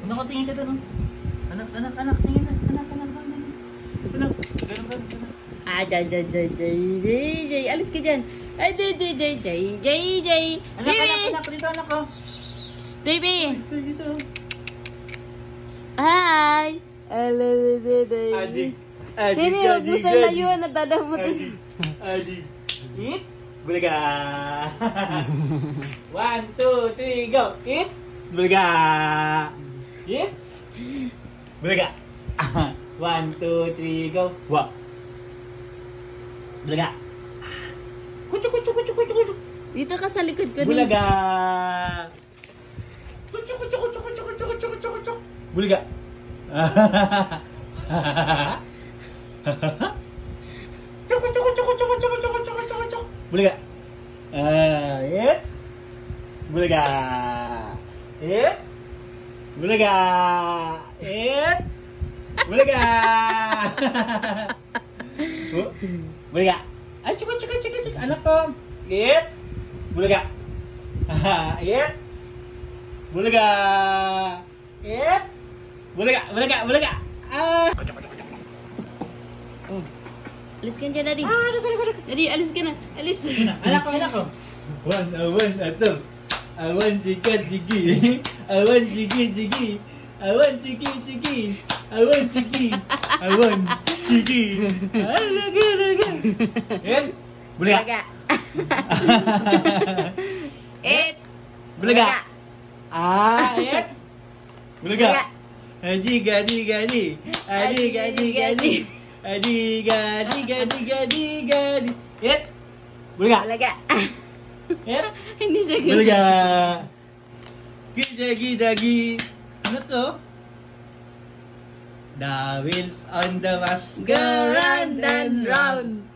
Anak, tingin ka doon. Anak, tingin ka. Anak. Ganun. Jay. Alis ka dyan. Jay. Anak, dito anak ko. Baby. Dito. Hi. Adik. Hindi, huwag mo sa layuan. Nadadamot. Adik. Eat. Bulaga. 1, 2, 3, go. Eat. Bulaga. Eat. Bulaga. 1, 2, 3, go. Wah. Bulaga. Kucu. Dito ka sa likod ko. Bulaga. Kucu. Bulaga. Cukup. Bulaga. Yeah. Bulaga. Yeah. Bulaga. Yeah. Bulaga. Bulaga. Ay, cukup. Anak ko. Yeah. Bulaga. Yeah. Bulaga. Yeah. Bulaga. Alis ka dyan, Daddy. Daddy, alis ka na. Alis. Anak ko. Awan, ato. Awan, jigi. Awan, jigi. Awan, jigi. Alaga. Yan. Bulaga. Bulaga. Yan. Bulaga. Aji. Yan. Bulaga. Yan. Hindi siya Bulaga. Gidagi. Ano to? The wheels on the bus go round and round.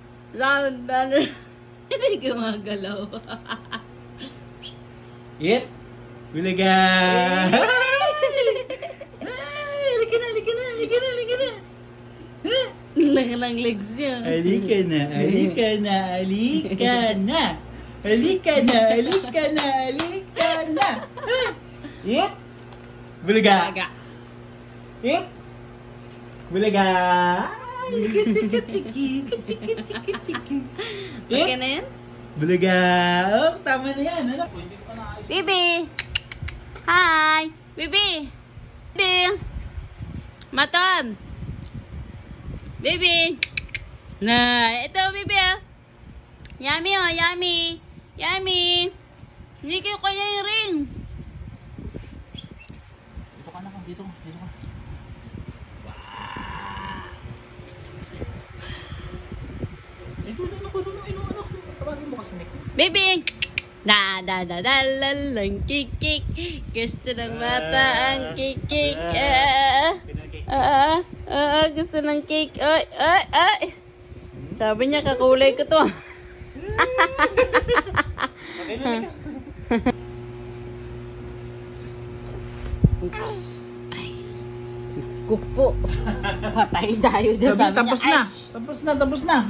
Hindi gumagalaw. Yan. Bulaga. Halika na. Lang legs niya. Halika na. Eat. Bulaga. Eat. Bulaga. Tiki. Okay na yan? Bulaga. Oh, tama na yan. Ano? Bibi. Hi. Bibi. Maton. Bibi. Nah, ito Bibi. Yummy. Hindi kayo kaya yung ring. Dito ka. Ito, anak. Tawagin mo kasi Nick. Baby! Lang kikik. Gusto ng mata ang kikik. Gusto ng cake. Ay. Sabi niya kakulay ko to. Ay. Kupo. Patay tayo dyan. Sabi niya. Tapos na.